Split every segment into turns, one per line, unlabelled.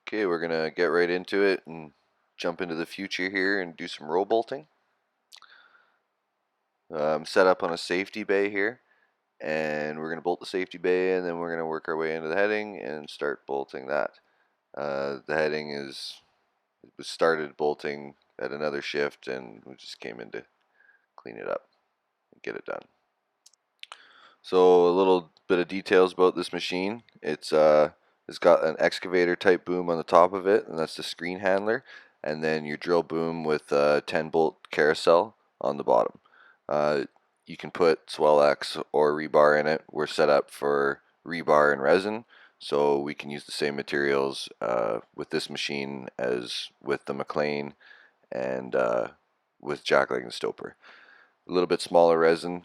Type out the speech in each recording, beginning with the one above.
Okay, we're gonna get right into it and jump into the future here and do some row bolting. I'm set up on a safety bay here, and we're gonna bolt the safety bay, and then we're gonna work our way into the heading and start bolting that. The heading was started bolting at another shift, and we just came in to clean it up and get it done. So a little bit of details about this machine. It's got an excavator type boom on the top of it, and that's the screen handler, and then your drill boom with a 10 bolt carousel on the bottom. Uh, you can put Swell X or rebar in it. We're set up for rebar and resin, so we can use the same materials with this machine as with the McLean and with jackleg and stoper. A little bit smaller resin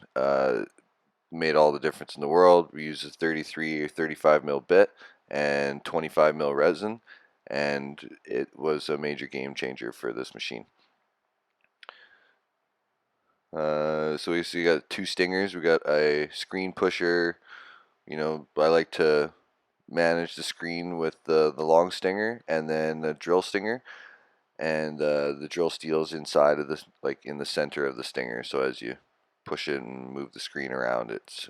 made all the difference in the world. We use a 33 or 35 mil bit and 25 mil resin, and it was a major game changer for this machine. So we got two stingers. We got a screen pusher. I like to manage the screen with the long stinger and then the drill stinger, and the drill steel is inside of this, like in the center of the stinger. So as you push it and move the screen around, it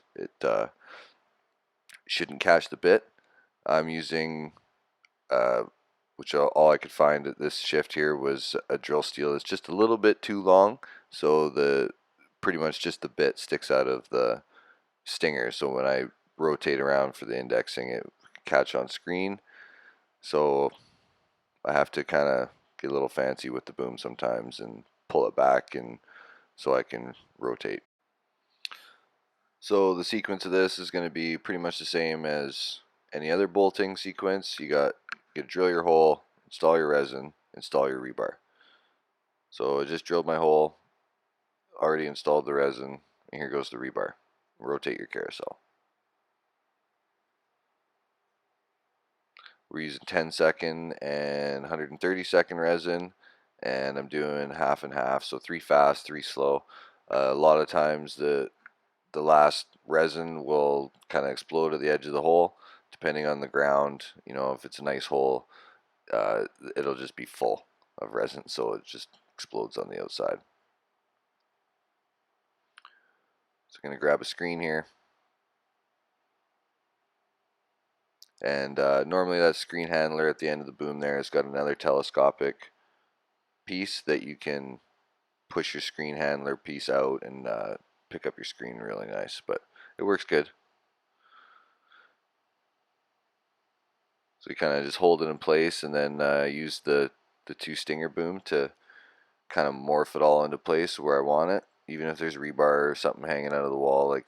shouldn't catch the bit. I'm using, which all I could find at this shift here was a drill steel. It's just a little bit too long, so pretty much just the bit sticks out of the stinger. So when I rotate around for the indexing, it catch on screen. So I have to kind of get a little fancy with the boom sometimes and pull it back, and so I can rotate. So the sequence of this is going to be pretty much the same as any other bolting sequence. You got to drill your hole, install your resin, install your rebar. So I just drilled my hole, already installed the resin, and here goes the rebar. Rotate your carousel. We're using 10-second and 130-second resin, and I'm doing half and half, so 3 fast, 3 slow. A lot of times the last resin will kind of explode at the edge of the hole, depending on the ground. If it's a nice hole, it'll just be full of resin, so it just explodes on the outside. So I'm going to grab a screen here, and normally that screen handler at the end of the boom there has got another telescopic piece that you can push your screen handler piece out and pick up your screen really nice, but it works good. So you kind of just hold it in place and then use the two stinger boom to kind of morph it all into place where I want it. Even if there's rebar or something hanging out of the wall, like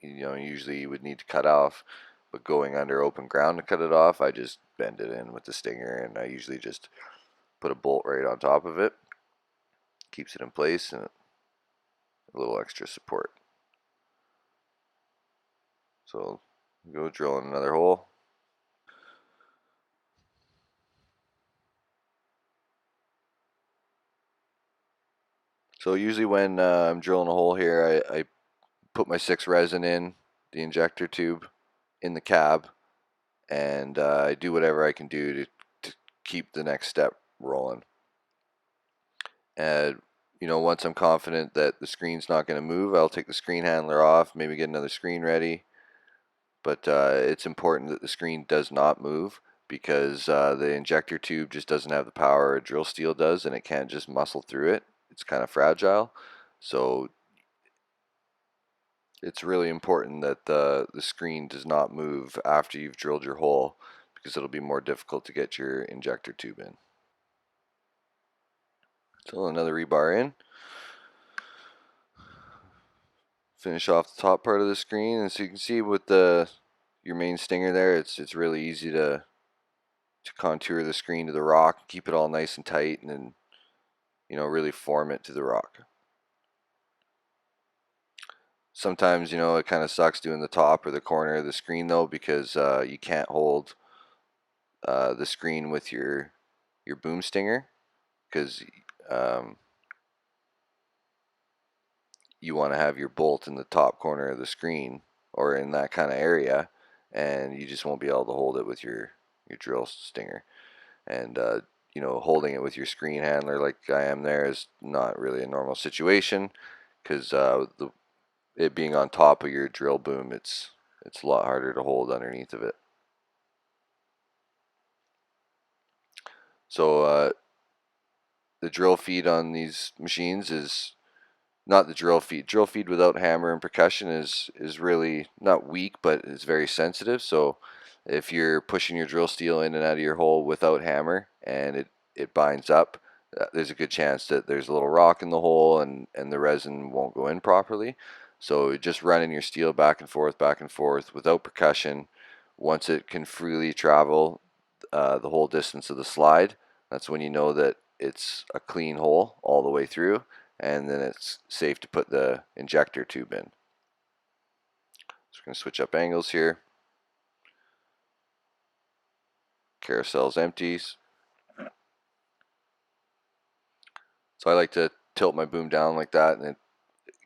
usually you would need to cut off, but going under open ground to cut it off, I just bend it in with the stinger, and I usually just put a bolt right on top of it. Keeps it in place and a little extra support. So go drill in another hole. So usually when I'm drilling a hole here, I put my 6 resin in the injector tube in the cab, and I do whatever I can do to keep the next step rolling. And once I'm confident that the screen's not going to move, I'll take the screen handler off, maybe get another screen ready. But it's important that the screen does not move, because the injector tube just doesn't have the power a drill steel does, and it can't just muscle through it. It's kind of fragile. So it's really important that the screen does not move after you've drilled your hole, because it'll be more difficult to get your injector tube in. So another rebar in. Finish off the top part of the screen, and so you can see with your main stinger there, it's really easy to contour the screen to the rock, keep it all nice and tight, and then really form it to the rock. Sometimes it kind of sucks doing the top or the corner of the screen though, because you can't hold the screen with your boom stinger, because you want to have your bolt in the top corner of the screen or in that kind of area, and you just won't be able to hold it with your your drill stinger. And holding it with your screen handler like I am there is not really a normal situation, because it being on top of your drill boom, it's a lot harder to hold underneath of it. So the drill feed on these machines is not the drill feed. Drill feed without hammer and percussion is really not weak, but it's very sensitive. So if you're pushing your drill steel in and out of your hole without hammer and it binds up, there's a good chance that there's a little rock in the hole and the resin won't go in properly. So just running your steel back and forth without percussion, once it can freely travel the whole distance of the slide, that's when you know that it's a clean hole all the way through, and then it's safe to put the injector tube in. So we're going to switch up angles here. Carousel's empty. So I like to tilt my boom down like that, and it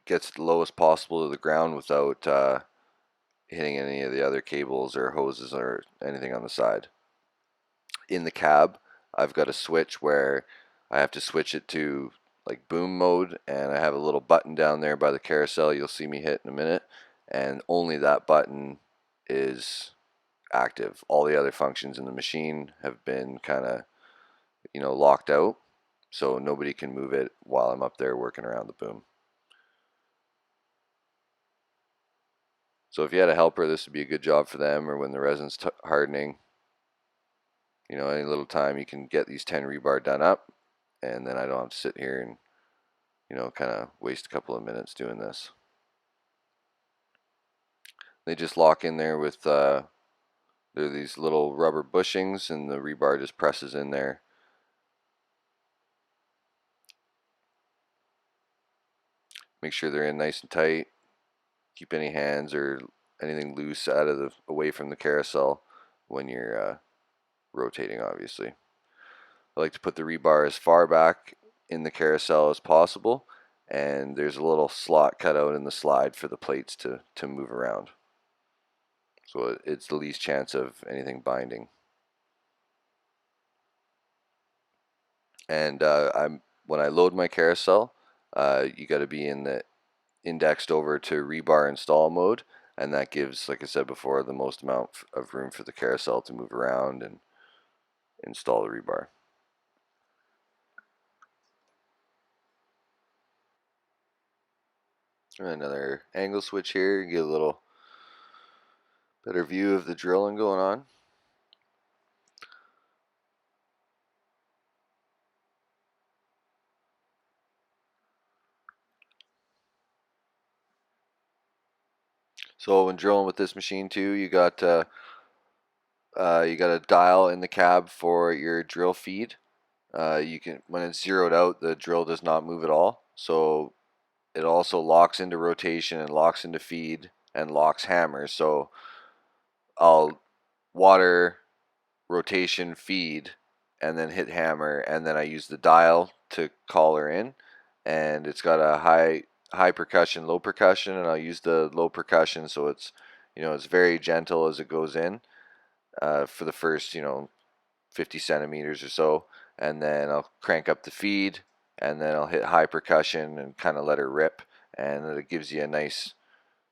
gets the lowest possible to the ground without hitting any of the other cables or hoses or anything on the side. In the cab, I've got a switch where I have to switch it to like boom mode, and I have a little button down there by the carousel you'll see me hit in a minute, and only that button is active. All the other functions in the machine have been kind of locked out, so nobody can move it while I'm up there working around the boom. So if you had a helper, this would be a good job for them, or when the resin's hardening, any little time you can get these 10 rebar done up, and then I don't have to sit here and kind of waste a couple of minutes doing this. They just lock in there with there are these little rubber bushings, and the rebar just presses in there. Make sure they're in nice and tight. Keep any hands or anything loose away from the carousel when you're rotating, obviously. I like to put the rebar as far back in the carousel as possible, and there's a little slot cut out in the slide for the plates to move around. So it's the least chance of anything binding. And when I load my carousel, you got to be in the indexed over to rebar install mode, and that gives, like I said before, the most amount of room for the carousel to move around and install the rebar. And another angle switch here, get a little better view of the drilling going on. So when drilling with this machine too, you got a dial in the cab for your drill feed. You can, when it's zeroed out, the drill does not move at all. So it also locks into rotation and locks into feed and locks hammer. So I'll water, rotation, feed, and then hit hammer, and then I use the dial to call her in, and it's got a high percussion, low percussion, and I'll use the low percussion, so it's very gentle as it goes in for the first 50 centimeters or so, and then I'll crank up the feed, and then I'll hit high percussion and kind of let her rip, and it gives you a nice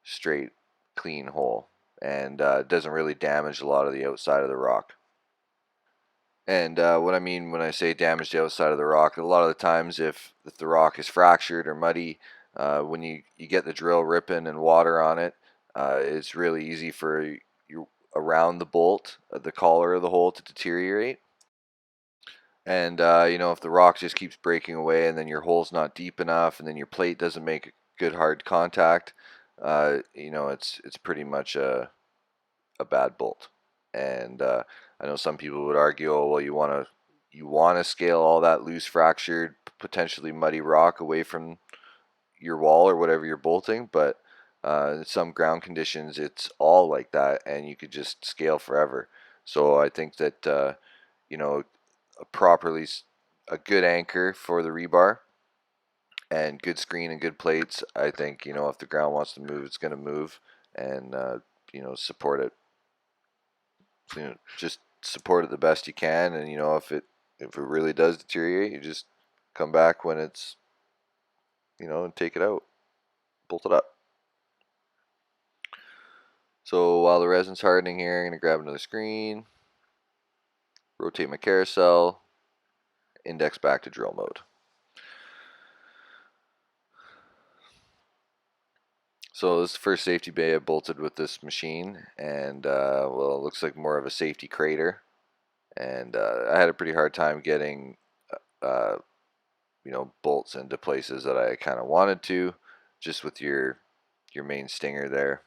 straight clean hole, and it doesn't really damage a lot of the outside of the rock. And what I mean when I say damage the outside of the rock, a lot of the times if the rock is fractured or muddy, when you get the drill ripping and water on it, it's really easy for you around the bolt, the collar of the hole to deteriorate. And if the rock just keeps breaking away and then your hole's not deep enough and then your plate doesn't make good hard contact, it's pretty much a bad bolt. And I know some people would argue, oh well, you want to scale all that loose, fractured, potentially muddy rock away from your wall or whatever you're bolting, but in some ground conditions it's all like that, and you could just scale forever. So I think that a properly a good anchor for the rebar and good screen and good plates. I think if the ground wants to move, it's going to move, and support it. Just support it the best you can, and if it really does deteriorate, you just come back when it's and take it out, bolt it up. So while the resin's hardening here, I'm gonna grab another screen, rotate my carousel, index back to drill mode. So this is the first safety bay I bolted with this machine, and well, it looks like more of a safety crater, and I had a pretty hard time getting uh, bolts into places that I kind of wanted to, just with your main stinger there.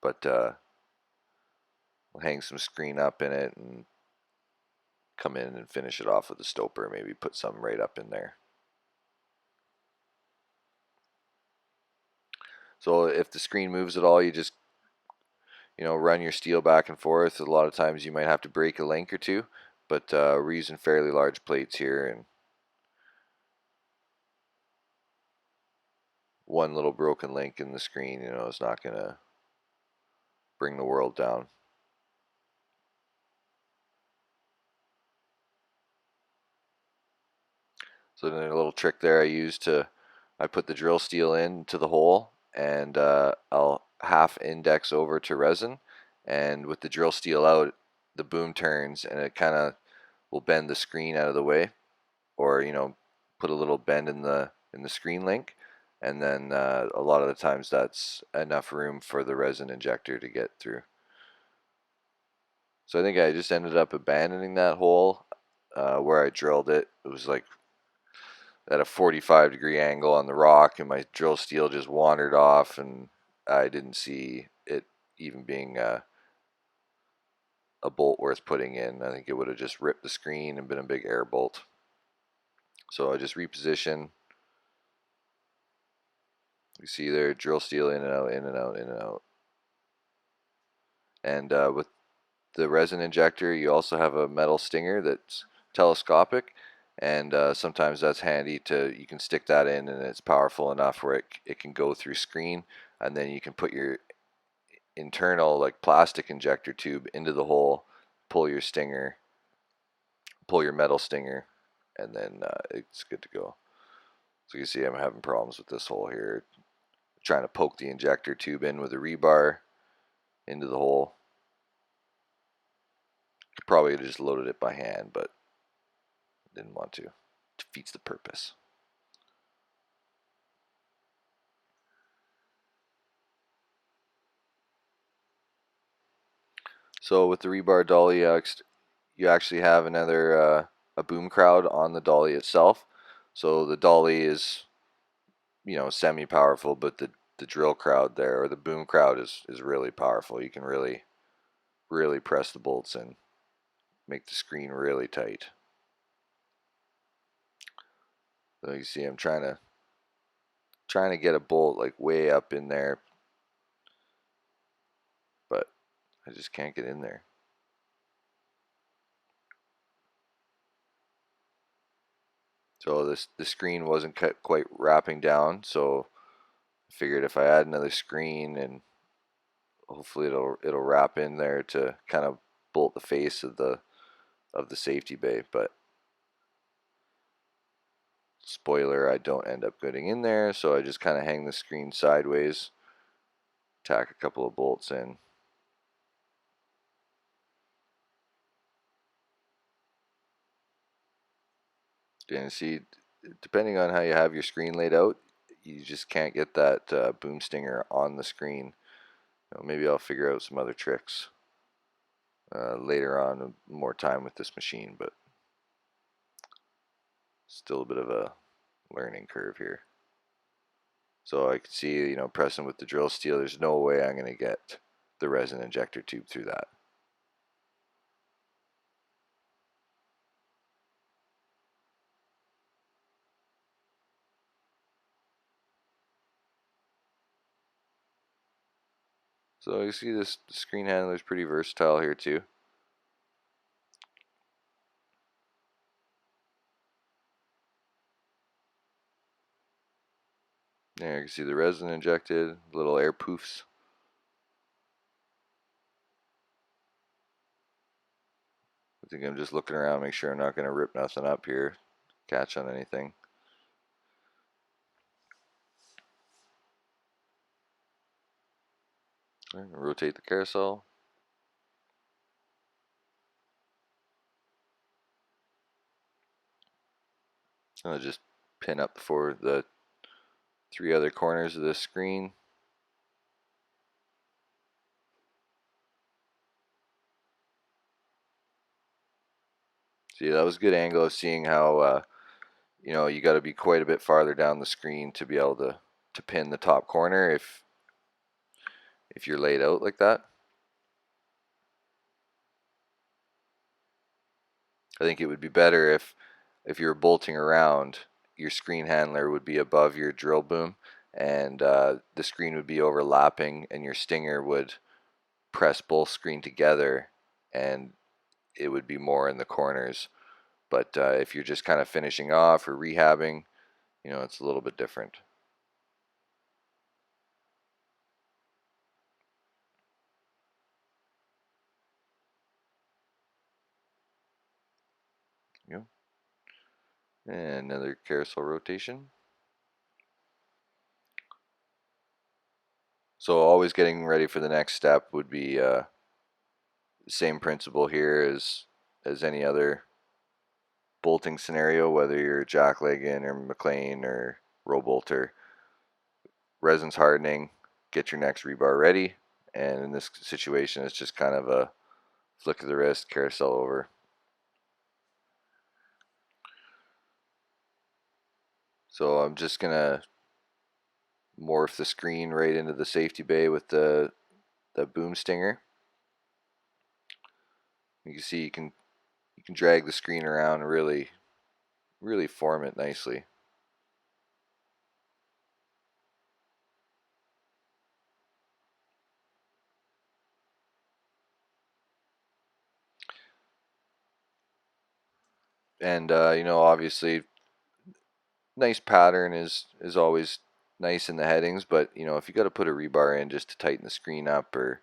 But we'll hang some screen up in it and come in and finish it off with a stopper. Maybe put some right up in there. So if the screen moves at all, you just run your steel back and forth. A lot of times you might have to break a link or two, but we're using fairly large plates here, and one little broken link in the screen, is not going to bring the world down. So then a little trick there I put the drill steel into the hole, and I'll half index over to resin, and with the drill steel out, the boom turns and it kind of will bend the screen out of the way, or put a little bend in the screen link, and then a lot of the times that's enough room for the resin injector to get through. So I think I just ended up abandoning that hole where I drilled it. It was like at a 45-degree angle on the rock, and my drill steel just wandered off, and I didn't see it even being a bolt worth putting in. I think it would have just ripped the screen and been a big air bolt. So I just reposition. You see there, drill steel in and out, in and out, in and out. And with the resin injector, you also have a metal stinger that's telescopic, and sometimes that's handy you can stick that in, and it's powerful enough where it can go through screen, and then you can put your internal like plastic injector tube into the hole, pull your metal stinger, and then it's good to go. So you see I'm having problems with this hole here, trying to poke the injector tube in with a rebar into the hole. Could probably just loaded it by hand, but didn't want to. Defeats the purpose. So with the rebar dolly, you actually have another a boom crowd on the dolly itself. So the dolly is semi-powerful, but the drill crowd there, or the boom crowd, is really powerful. You can really press the bolts in, make the screen really tight. So you see I'm trying to get a bolt like way up in there, but I just can't get in there. So the screen wasn't quite wrapping down, so I figured if I add another screen, and hopefully it'll wrap in there to kind of bolt the face of the safety bay. But spoiler, I don't end up getting in there, so I just kind of hang the screen sideways, tack a couple of bolts in. And see, depending on how you have your screen laid out, you just can't get that boom stinger on the screen. Maybe I'll figure out some other tricks later on, more time with this machine, but still a bit of a learning curve here. So I can see, pressing with the drill steel, there's no way I'm going to get the resin injector tube through that. So you see this screen handler is pretty versatile here too. There you can see the resin injected, little air poofs. think I'm just looking around, make sure I'm not going to rip nothing up here, catch on anything. Right, rotate the carousel. I'll just pin up for the 3 other corners of this screen. See, that was a good angle of seeing how you got to be quite a bit farther down the screen to be able to pin the top corner if you're laid out like that. I think it would be better if you were bolting around, your screen handler would be above your drill boom, and the screen would be overlapping, and your stinger would press both screen together, and it would be more in the corners. But if you're just kind of finishing off or rehabbing, it's a little bit different. You know, and another carousel rotation. So always getting ready for the next step would be same principle here as any other bolting scenario, whether you're jacklegging or McLean or Row Bolter. Resin's hardening, get your next rebar ready, and in this situation it's just kind of a flick of the wrist, carousel over. So I'm just gonna morph the screen right into the safety bay with the boom stinger. You can see you can drag the screen around and really form it nicely. And obviously, nice pattern is always nice in the headings, but if you got to put a rebar in just to tighten the screen up, or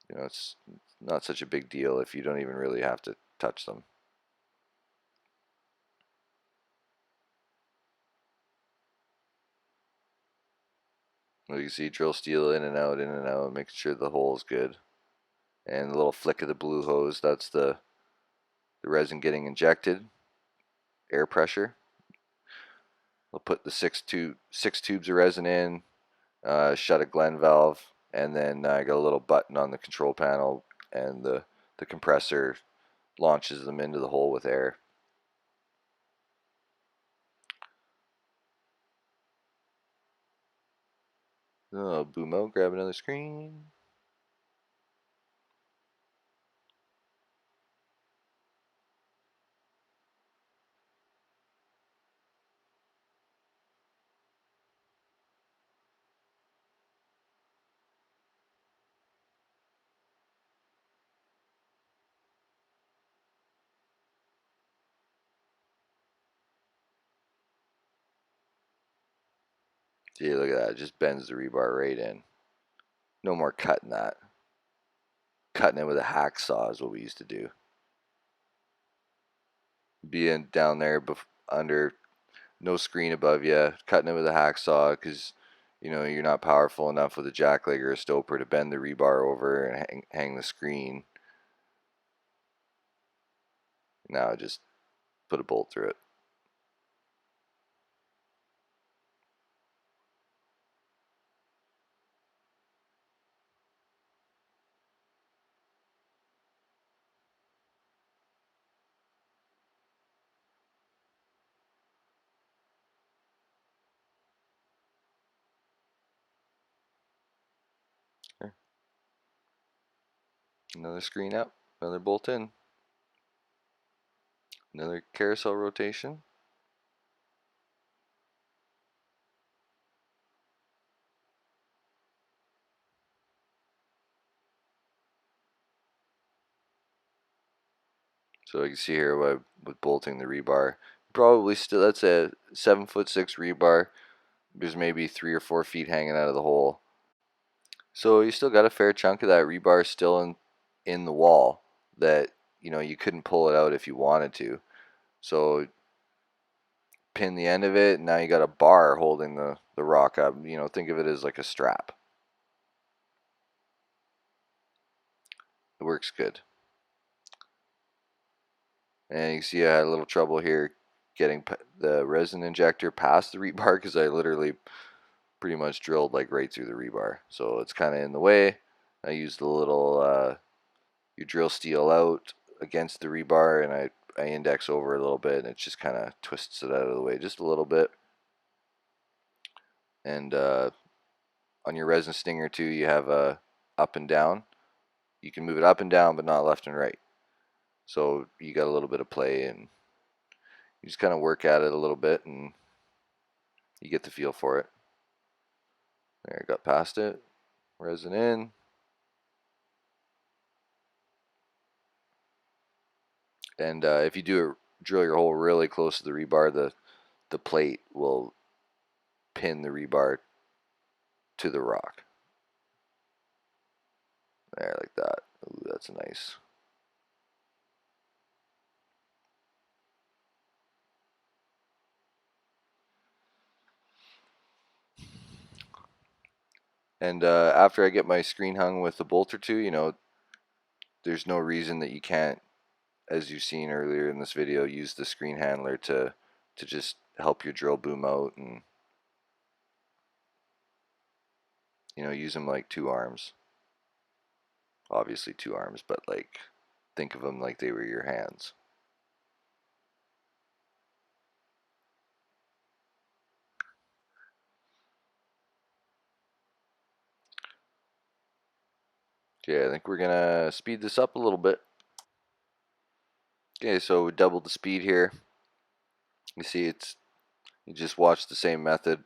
it's not such a big deal if you don't even really have to touch them. Well, you can see drill steel in and out, making sure the hole is good. And the little flick of the blue hose, that's the resin getting injected, air pressure. We'll put the six tubes of resin in, shut a Glen valve, and then I got a little button on the control panel, and the compressor launches them into the hole with air. Oh, boom out, grab another screen. See, look at that, it just bends the rebar right in. No more cutting that. Cutting it with a hacksaw is what we used to do. Being down there under no screen above you, cutting it with a hacksaw because you're not powerful enough with a jackleg or a stoper to bend the rebar over and hang the screen. Now just put a bolt through it. There. Another screen up, another bolt in, another carousel rotation. So you can see here with bolting the rebar, probably still, that's a 7'6" rebar. There's maybe 3 or 4 feet hanging out of the hole. So you still got a fair chunk of that rebar still in the wall that you couldn't pull it out if you wanted to. So pin the end of it, and now you got a bar holding the rock up. Think of it as like a strap. It works good. And you can see I had a little trouble here getting the resin injector past the rebar because I literally pretty much drilled like right through the rebar. So it's kind of in the way. I used a little, you drill steel out against the rebar, and I index over a little bit, and it just kind of twists it out of the way just a little bit. And on your resin stinger too, you have a up and down. You can move it up and down, but not left and right. So you got a little bit of play, and you just kind of work at it a little bit, and you get the feel for it. There, I got past it. Resin in. And if you drill your hole really close to the rebar, the plate will pin the rebar to the rock. There, like that. Ooh, that's nice. And after I get my screen hung with the bolter too, there's no reason that you can't, as you've seen earlier in this video, use the screen handler to just help your drill boom out, and use them like two arms. Obviously two arms, but like think of them like they were your hands. Okay, I think we're gonna speed this up a little bit. Okay, so we doubled the speed here. You see, you just watch the same method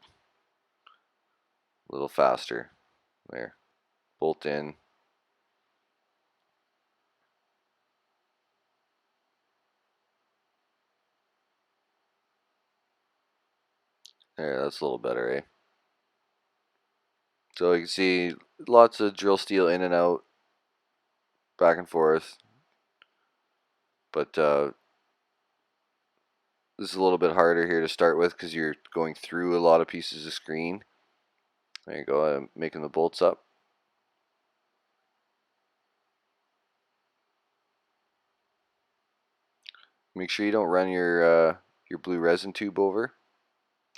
a little faster. There, bolt in. There, that's a little better, eh? So you can see lots of drill steel in and out, back and forth. But this is a little bit harder here to start with because you're going through a lot of pieces of screen. There you go, I'm making the bolts up. Make sure you don't run your blue resin tube over,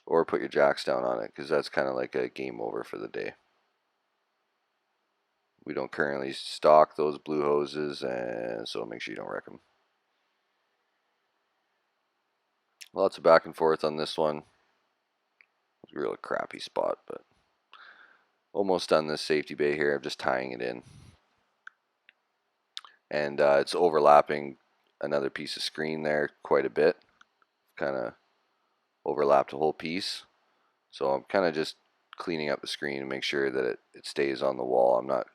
or put your jacks down on it, because that's kind of like a game over for the day. We don't currently stock those blue hoses, and so make sure you don't wreck them. Lots of back and forth on this one. It's a real crappy spot, but almost done this safety bay here. I'm just tying it in, and it's overlapping another piece of screen there quite a bit. Kind of overlapped a whole piece, so I'm kind of just cleaning up the screen to make sure that it stays on the wall. I'm not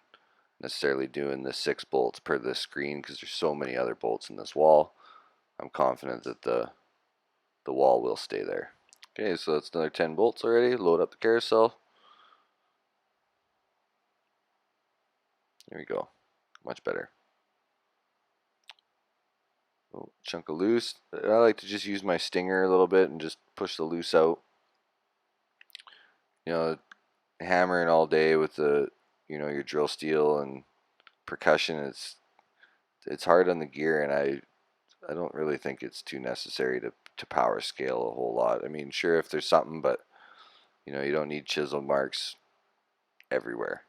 necessarily doing the 6 bolts per this screen because there's so many other bolts in this wall. I'm confident that the wall will stay there. Okay, so that's another 10 bolts already. Load up the carousel. There we go. Much better. Oh, chunk of loose. I like to just use my stinger a little bit and just push the loose out. Hammering all day with your drill steel and percussion, it's hard on the gear, and I don't really think it's too necessary to power scale a whole lot. I mean, sure, if there's something, but you don't need chisel marks everywhere.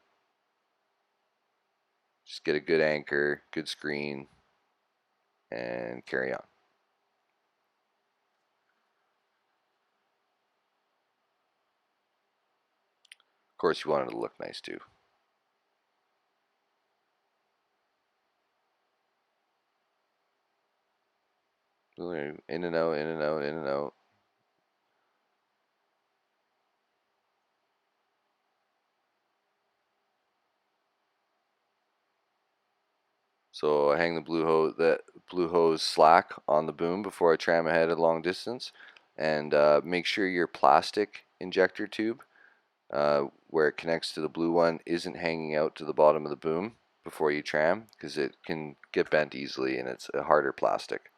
Just get a good anchor, good screen, and carry on. Of course, you want it to look nice too. In and out, in and out, in and out. So I hang the blue hose slack on the boom before I tram ahead a long distance, and make sure your plastic injector tube, where it connects to the blue one, isn't hanging out to the bottom of the boom before you tram, because it can get bent easily and it's a harder plastic.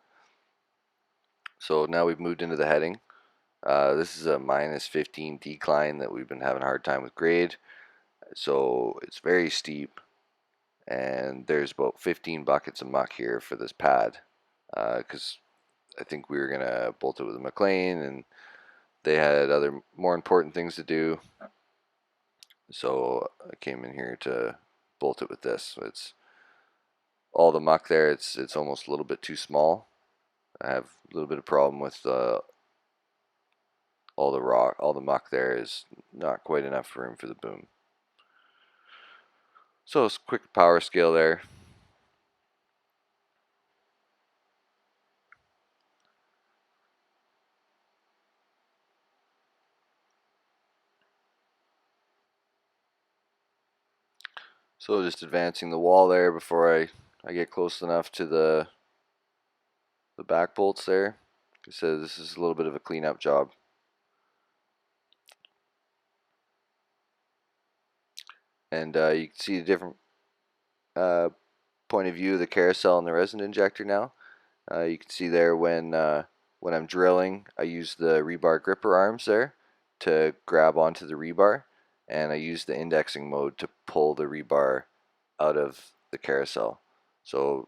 So now we've moved into the heading. This is a -15 decline that we've been having a hard time with grade. So it's very steep, and there's about 15 buckets of muck here for this pad, because I think we were gonna bolt it with a McLean, and they had other more important things to do. So I came in here to bolt it with this. It's all the muck there. It's almost a little bit too small. I have a little bit of problem with all the rock, all the muck there is not quite enough room for the boom. So it's a quick power scale there. So just advancing the wall there before I get close enough to the back bolts there. So this is a little bit of a cleanup job. And you can see a different uh, point of view of the carousel and the resin injector now. You can see there when I'm drilling, I use the rebar gripper arms there to grab onto the rebar, and I use the indexing mode to pull the rebar out of the carousel. So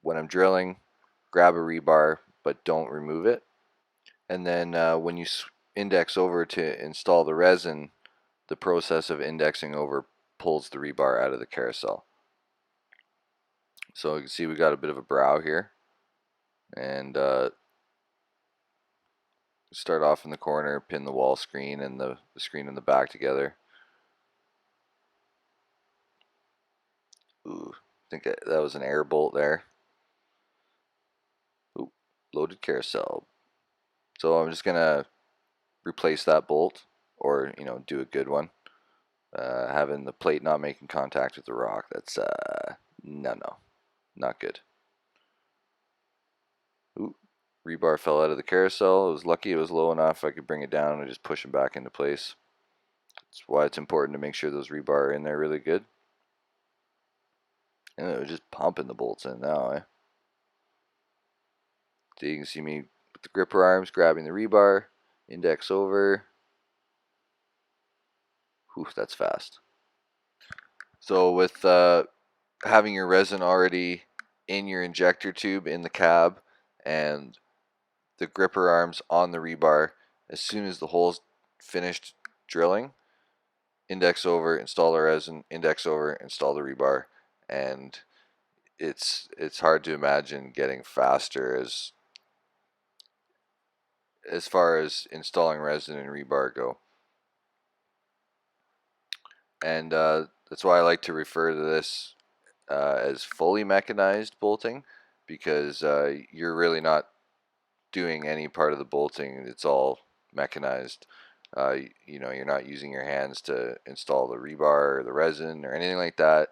when I'm drilling, grab a rebar but don't remove it. And then when you index over to install the resin, the process of indexing over pulls the rebar out of the carousel. So you can see we got a bit of a brow here, and start off in the corner, pin the wall screen and the screen in the back together. Ooh, I think that was an air bolt there. Ooh, loaded carousel. So I'm just gonna replace that bolt, or do a good one. Having the plate not making contact with the rock, that's no, not good. Ooh, rebar fell out of the carousel. I was lucky it was low enough I could bring it down and just push it back into place. That's why it's important to make sure those rebar are in there really good. And it was just pumping the bolts in now, eh? So you can see me with the gripper arms grabbing the rebar, index over. Whew, that's fast. So with having your resin already in your injector tube in the cab and the gripper arms on the rebar, as soon as the hole's finished drilling, index over, install the resin, index over, install the rebar, and it's hard to imagine getting faster as far as installing resin and rebar go. And that's why I like to refer to this as fully mechanized bolting, because you're really not doing any part of the bolting. It's all mechanized. You're not using your hands to install the rebar or the resin or anything like that.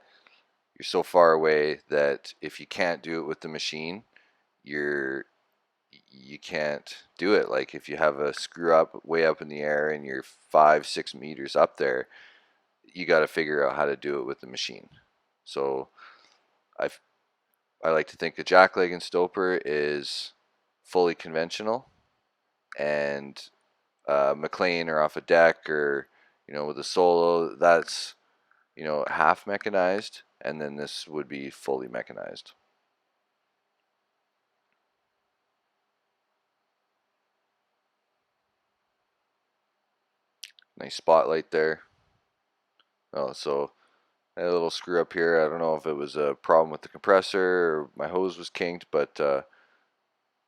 You're so far away that if you can't do it with the machine, you can't do it. Like if you have a screw up way up in the air and you're 5-6 meters up there, you got to figure out how to do it with the machine. So I I like to think a jackleg and stoper is fully conventional, and McLean or off a deck, or with a solo, that's half mechanized, and then this would be fully mechanized. Nice spotlight there. Oh, so I had a little screw up here. I don't know if it was a problem with the compressor or my hose was kinked, but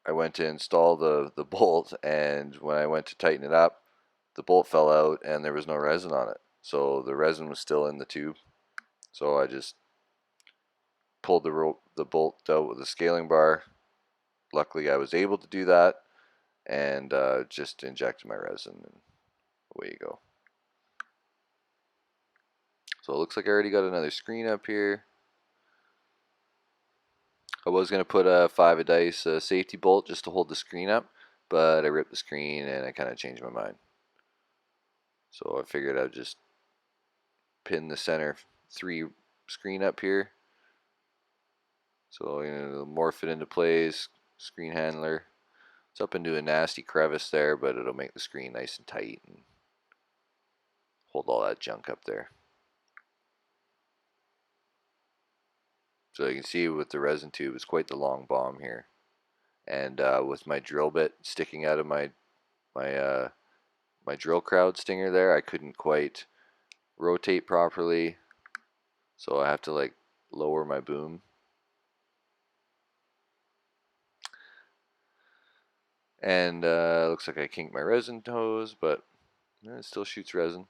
I went to install the bolt, and when I went to tighten it up, the bolt fell out and there was no resin on it. So the resin was still in the tube. So I just pulled the bolt out with a scaling bar. Luckily, I was able to do that, and just injected my resin, and away you go. So it looks like I already got another screen up here. I was going to put a 5-a-dice safety bolt just to hold the screen up, but I ripped the screen and I kind of changed my mind. So I figured I'd just pin the center 3 screen up here. So it'll morph it into place. Screen handler. It's up into a nasty crevice there, but it'll make the screen nice and tight and hold all that junk up there. So you can see with the resin tube, it's quite the long bomb here. And with my drill bit sticking out of my my drill crowd stinger there, I couldn't quite rotate properly, so I have to like lower my boom. And looks like I kinked my resin hose, but it still shoots resin.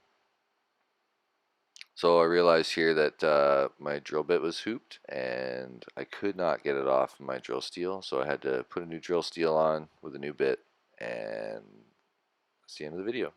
So I realized here that my drill bit was hooped and I could not get it off my drill steel, so I had to put a new drill steel on with a new bit, and that's the end of the video.